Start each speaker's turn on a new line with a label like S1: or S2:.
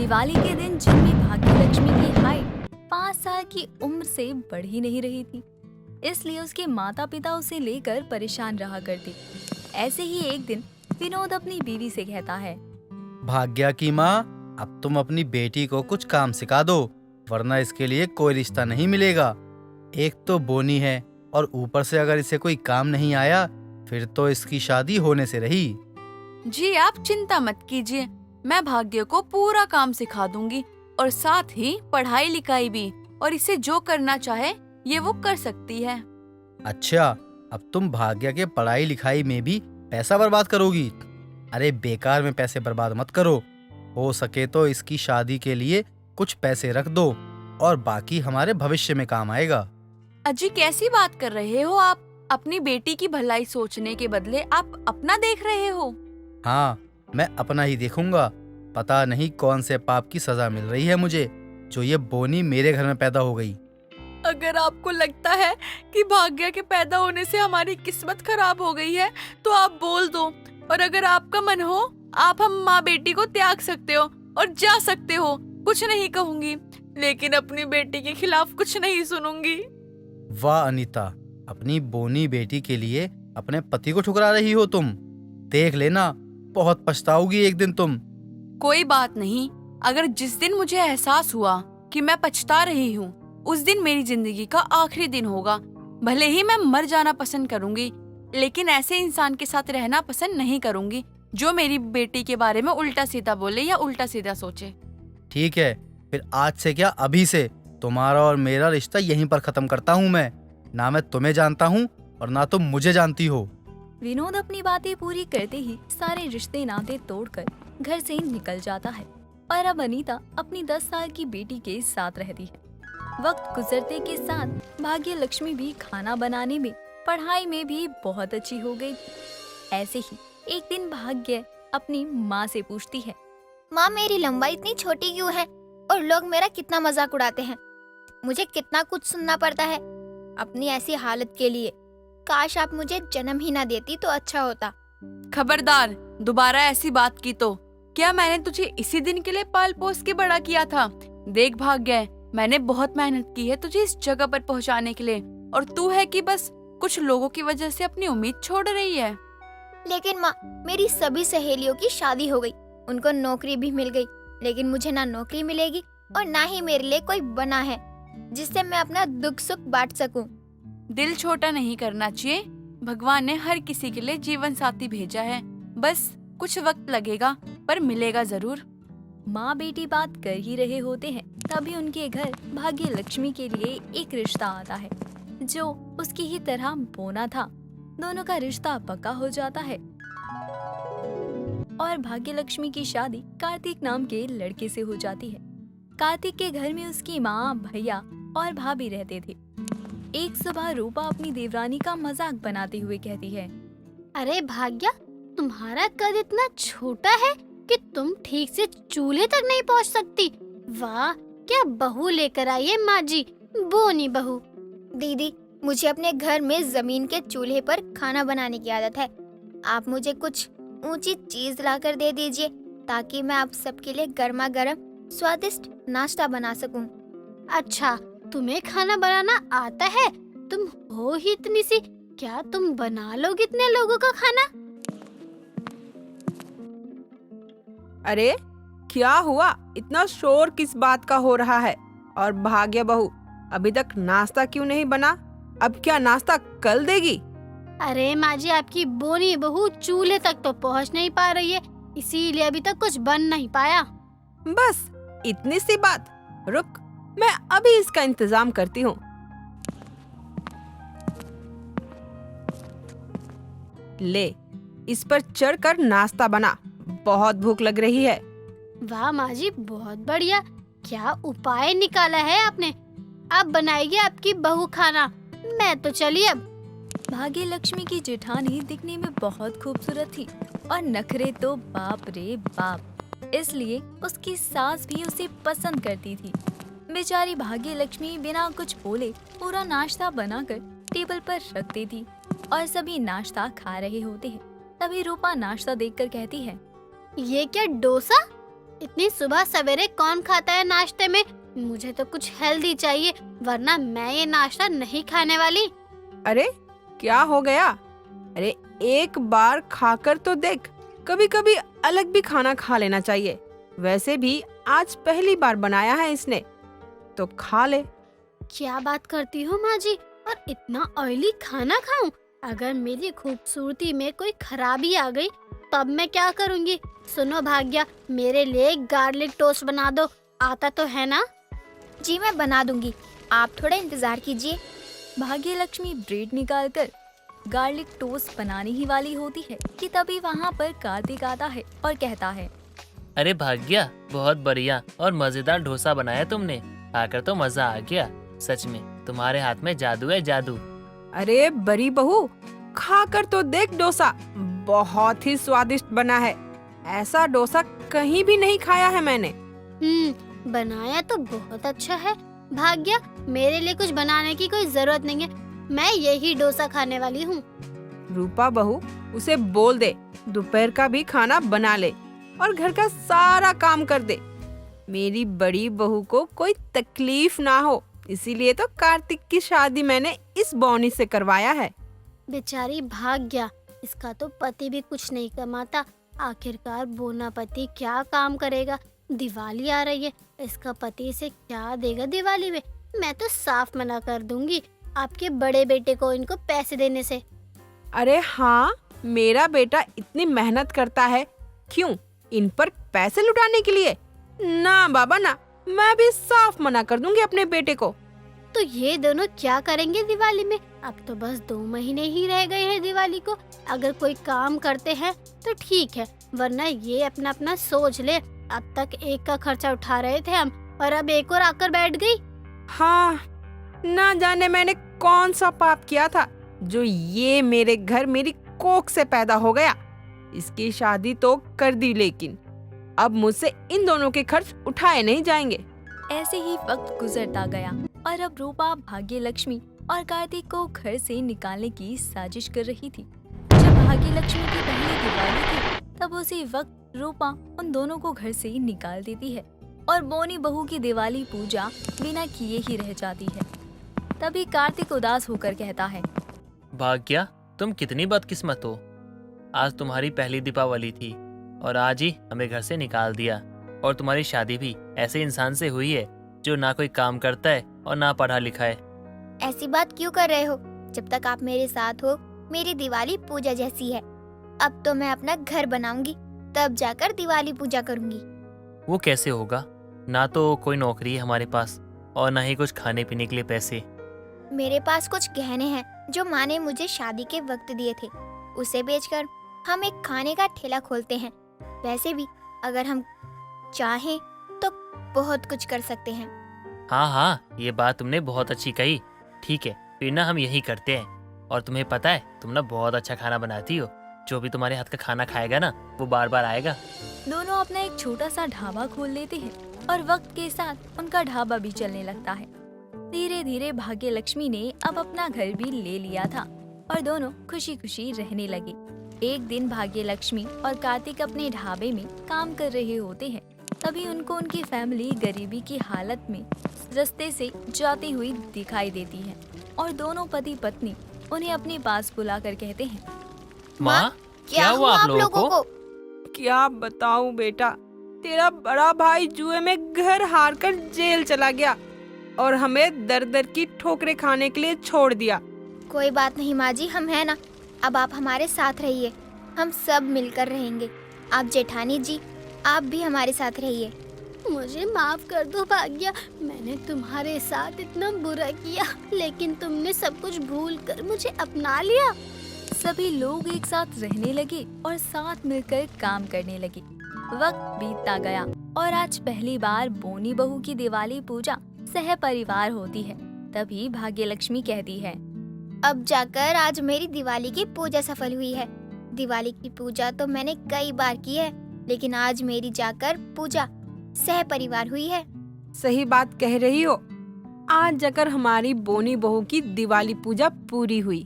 S1: दिवाली के दिन जिनकी भाग्यलक्ष्मी की हाइट 5 साल की उम्र से बढ़ ही नहीं रही थी, इसलिए उसके माता पिता उसे लेकर परेशान रहा करते। ऐसे ही एक दिन विनोद अपनी बीवी से कहता है,
S2: भाग्या की माँ, अब तुम अपनी बेटी को कुछ काम सिखा दो, वरना इसके लिए कोई रिश्ता नहीं मिलेगा। एक तो बोनी है और ऊपर से अगर इसे कोई काम नहीं आया फिर तो इसकी शादी होने से रही।
S3: जी आप चिंता मत कीजिए, मैं भाग्य को पूरा काम सिखा दूंगी और साथ ही पढ़ाई लिखाई भी, और इसे जो करना चाहे ये वो कर सकती है।
S2: अच्छा, अब तुम भाग्या के पढ़ाई लिखाई में भी पैसा बर्बाद करोगी? अरे बेकार में पैसे बर्बाद मत करो, हो सके तो इसकी शादी के लिए कुछ पैसे रख दो और बाकी हमारे भविष्य में काम आएगा।
S3: अजी कैसी बात कर रहे हो आप? अपनी बेटी की भलाई सोचने के बदले आप अपना देख रहे हो।
S2: हाँ, मैं अपना ही देखूंगा। पता नहीं कौन से पाप की सजा मिल रही है मुझे, जो ये बोनी मेरे घर में पैदा हो गई।
S3: अगर आपको लगता है कि भाग्य के पैदा होने से हमारी किस्मत खराब हो गई है तो आप बोल दो, और अगर आपका मन हो आप हम माँ बेटी को त्याग सकते हो और जा सकते हो, कुछ नहीं कहूंगी, लेकिन अपनी बेटी के खिलाफ कुछ नहीं सुनूंगी।
S2: वाह अनीता, अपनी बोनी बेटी के लिए अपने पति को ठुकरा रही हो तुम। देख लेना, बहुत पछताओगी एक दिन तुम।
S3: कोई बात नहीं, अगर जिस दिन मुझे एहसास हुआ कि मैं पछता रही हूँ उस दिन मेरी जिंदगी का आखिरी दिन होगा। भले ही मैं मर जाना पसंद करूंगी, लेकिन ऐसे इंसान के साथ रहना पसंद नहीं करूंगी जो मेरी बेटी के बारे में उल्टा सीधा बोले या उल्टा सीधा सोचे।
S2: ठीक है, फिर आज से क्या अभी से तुम्हारा और मेरा रिश्ता यहीं पर खत्म करता हूँ मैं। ना मैं तुम्हें जानता हूँ और ना तुम मुझे जानती हो।
S1: विनोद अपनी बातें पूरी करते ही सारे रिश्ते नाते तोड़कर घर से निकल जाता है और अब अनीता अपनी 10 साल की बेटी के साथ रहती है। वक्त गुजरते के साथ भाग्य लक्ष्मी भी खाना बनाने में, पढ़ाई में भी बहुत अच्छी हो गई। ऐसे ही एक दिन भाग्य अपनी माँ से पूछती है,
S4: माँ मेरी लंबाई इतनी छोटी क्यों है और लोग मेरा कितना मजाक उड़ाते हैं। मुझे कितना कुछ सुनना पड़ता है अपनी ऐसी हालत के लिए। काश आप मुझे जन्म ही ना देती तो अच्छा होता।
S3: खबरदार, दोबारा ऐसी बात की तो। क्या मैंने तुझे इसी दिन के लिए पाल पोस के बड़ा किया था? देख भाग्य, मैंने बहुत मेहनत की है तुझे इस जगह पर पहुंचाने के लिए, और तू है कि बस कुछ लोगों की वजह से अपनी उम्मीद छोड़ रही है।
S4: लेकिन माँ, मेरी सभी सहेलियों की शादी हो गई, उनको नौकरी भी मिल गई, लेकिन मुझे ना नौकरी मिलेगी और ना ही मेरे लिए कोई बना है जिससे मैं अपना दुख सुख बांट सकूं।
S3: दिल छोटा नहीं करना चाहिए। भगवान ने हर किसी के लिए जीवन साथी भेजा है, बस कुछ वक्त लगेगा पर मिलेगा जरूर।
S1: माँ बेटी बात कर ही रहे होते हैं, तभी उनके घर भाग्य लक्ष्मी के लिए एक रिश्ता आता है जो उसकी ही तरह बोना था। दोनों का रिश्ता पक्का हो जाता है और भाग्य लक्ष्मी की शादी कार्तिक नाम के लड़के से हो जाती है। कार्तिक के घर में उसकी माँ, भैया और भाभी रहते थे। एक सुबह रूपा अपनी देवरानी का मजाक बनाते हुए कहती है,
S5: अरे भाग्या, तुम्हारा कद इतना छोटा है कि तुम ठीक से चूल्हे तक नहीं पहुंच सकती। वाह, क्या बहू लेकर आई है माँ जी, बोनी बहू।
S4: दीदी, मुझे अपने घर में जमीन के चूल्हे पर खाना बनाने की आदत है। आप मुझे कुछ ऊंची चीज लाकर दे दीजिए ताकि मैं आप सबके लिए गर्मा गर्म स्वादिष्ट नाश्ता बना सकूं।
S5: अच्छा, तुम्हें खाना बनाना आता है? तुम हो ही इतनी सी, क्या तुम बना लोगे इतने लोगों का खाना?
S6: अरे क्या हुआ, इतना शोर किस बात का हो रहा है? और भाग्य बहू, अभी तक नाश्ता क्यों नहीं बना? अब क्या नाश्ता कल देगी?
S5: अरे माँ जी, आपकी बोनी बहू चूल्हे तक तो पहुँच नहीं पा रही है, इसीलिए अभी तक कुछ बन नहीं पाया।
S6: बस इतनी सी बात, रुक, मैं अभी इसका इंतजाम करती हूँ। ले, इस पर चढ़कर नाश्ता बना, बहुत भूख लग रही है।
S5: वाह माँ जी, बहुत बढ़िया, क्या उपाय निकाला है आपने। अब बनाएगी आपकी बहू खाना, मैं तो चली अब।
S1: भाग्य लक्ष्मी की जेठानी दिखने में बहुत खूबसूरत थी और नखरे तो बाप रे बाप, इसलिए उसकी सास भी उसे पसंद करती थी। बेचारी भाग्य लक्ष्मी बिना कुछ बोले पूरा नाश्ता बनाकर टेबल पर रख देती और सभी नाश्ता खा रहे होते हैं। तभी रूपा नाश्ता देखकर कहती है,
S5: ये क्या डोसा? इतनी सुबह सवेरे कौन खाता है नाश्ते में? मुझे तो कुछ हेल्दी चाहिए, वरना मैं ये नाश्ता नहीं खाने वाली।
S6: अरे क्या हो गया? अरे एक बार खाकर तो देख, कभी कभी अलग भी खाना खा लेना चाहिए। वैसे भी आज पहली बार बनाया है इसने, तो खा ले।
S5: क्या बात करती हो माँ जी, और इतना ऑयली खाना खाऊं? अगर मेरी खूबसूरती में कोई खराबी आ गई तब मैं क्या करूँगी? सुनो भाग्या, मेरे लिए गार्लिक टोस्ट बना दो, आता तो है ना?
S4: जी मैं बना दूंगी, आप थोड़ा इंतजार कीजिए।
S1: भाग्यलक्ष्मी ब्रेड निकालकर गार्लिक टोस्ट बनाने ही वाली होती है कि तभी वहाँ पर कार्तिक आता है और कहता है,
S7: अरे भाग्या, बहुत बढ़िया और मजेदार डोसा बनाया तुमने। खाकर तो मजा आ गया। सच में तुम्हारे हाथ में जादू है, जादू।
S6: अरे बड़ी बहू, खाकर तो देख डोसा, बहुत ही स्वादिष्ट बना है। ऐसा डोसा कहीं भी नहीं खाया है मैंने।
S5: बनाया तो बहुत अच्छा है। भाग्या, मेरे लिए कुछ बनाने की कोई जरूरत नहीं है, मैं यही डोसा खाने वाली हूँ।
S6: रूपा बहू, उसे बोल दे दोपहर का भी खाना बना ले और घर का सारा काम कर दे। मेरी बड़ी बहू को कोई तकलीफ ना हो, इसीलिए तो कार्तिक की शादी मैंने इस बौनी से करवाया है।
S5: बेचारी भाग्या, इसका तो पति भी कुछ नहीं कमाता, आखिरकार बोना पति क्या काम करेगा? दिवाली आ रही है, इसका पति इसे क्या देगा दिवाली में? मैं तो साफ मना कर दूंगी आपके बड़े बेटे को इनको पैसे देने से।
S6: अरे हाँ, मेरा बेटा इतनी मेहनत करता है, क्यों इन पर पैसे लुटाने के लिए? ना बाबा ना, मैं भी साफ मना कर दूंगी अपने बेटे को।
S5: तो ये दोनों क्या करेंगे दिवाली में? अब तो बस 2 महीने ही रह गए हैं दिवाली को। अगर कोई काम करते हैं तो ठीक है, वरना ये अपना अपना सोच ले। अब तक एक का खर्चा उठा रहे थे हम, और अब एक और आकर बैठ गई।
S6: हाँ, ना जाने मैंने कौन सा पाप किया था जो ये मेरे घर मेरी कोख से पैदा हो गया। इसकी शादी तो कर दी, लेकिन अब मुझसे इन दोनों के खर्च उठाए नहीं जाएंगे।
S1: ऐसे ही वक्त गुजरता गया और अब रूपा भाग्यलक्ष्मी और कार्तिक को घर से निकालने की साजिश कर रही थी। जब भाग्यलक्ष्मी की पहली दिवाली थी, तब उसी वक्त रूपा उन दोनों को घर से निकाल देती है और बोनी बहू की दिवाली पूजा बिना किए ही रह जाती है। तभी कार्तिक उदास होकर कहता है,
S7: भाग्या, तुम कितनी बदकिस्मत हो। आज तुम्हारी पहली दीपावली थी और आज ही हमें घर से निकाल दिया। और तुम्हारी शादी भी ऐसे इंसान से हुई है जो ना कोई काम करता है और ना पढ़ा लिखा है।
S4: ऐसी बात क्यों कर रहे हो? जब तक आप मेरे साथ हो, मेरी दिवाली पूजा जैसी है। अब तो मैं अपना घर बनाऊंगी, तब जाकर दिवाली पूजा करूंगी।
S7: वो कैसे होगा? ना तो कोई नौकरी है हमारे पास और ना ही कुछ खाने पीने के लिए पैसे।
S4: मेरे पास कुछ गहने हैं जो माँ ने मुझे शादी के वक्त दिए थे। उसे बेचकर हम एक खाने का ठेला खोलते हैं। वैसे भी अगर हम चाहें तो बहुत कुछ कर सकते हैं।
S7: हाँ हाँ, ये बात तुमने बहुत अच्छी कही। ठीक है, फिर ना हम यही करते हैं। और तुम्हें पता है, तुम ना बहुत अच्छा खाना बनाती हो। जो भी तुम्हारे हाथ का खाना खाएगा ना, वो बार बार आएगा।
S1: दोनों अपना एक छोटा सा ढाबा खोल लेते हैं और वक्त के साथ उनका ढाबा भी चलने लगता है। धीरे धीरे भाग्यलक्ष्मी ने अब अपना घर भी ले लिया था और दोनों खुशी खुशी रहने लगे। एक दिन भाग्यलक्ष्मी और कार्तिक अपने ढाबे में काम कर रहे होते हैं। तभी उनको उनकी फैमिली गरीबी की हालत में रास्ते से जाती हुई दिखाई देती है और दोनों पति पत्नी उन्हें अपने पास बुलाकर कहते हैं,
S7: माँ, क्या हुआ आप लोगों को?
S6: क्या बताऊं बेटा, तेरा बड़ा भाई जुए में घर हार कर जेल चला गया और हमें दर दर की ठोकरें खाने के लिए छोड़ दिया।
S4: कोई बात नहीं माँ जी, हम हैं ना। अब आप हमारे साथ रहिए, हम सब मिलकर रहेंगे। आप जेठानी जी, आप भी हमारे साथ रहिए।
S5: मुझे माफ कर दो भाग्या, मैंने तुम्हारे साथ इतना बुरा किया, लेकिन तुमने सब कुछ भूल कर मुझे अपना लिया।
S1: सभी लोग एक साथ रहने लगे और साथ मिलकर काम करने लगे। वक्त बीतता गया और आज पहली बार बोनी बहू की दिवाली पूजा सह परिवार होती है। तभी भाग्यलक्ष्मी कहती है,
S4: अब जाकर आज मेरी दिवाली की पूजा सफल हुई है। दिवाली की पूजा तो मैंने कई बार की है, लेकिन आज मेरी जाकर पूजा सह परिवार हुई है।
S6: सही बात कह रही हो, आज जाकर हमारी बोनी बहू की दिवाली पूजा पूरी हुई।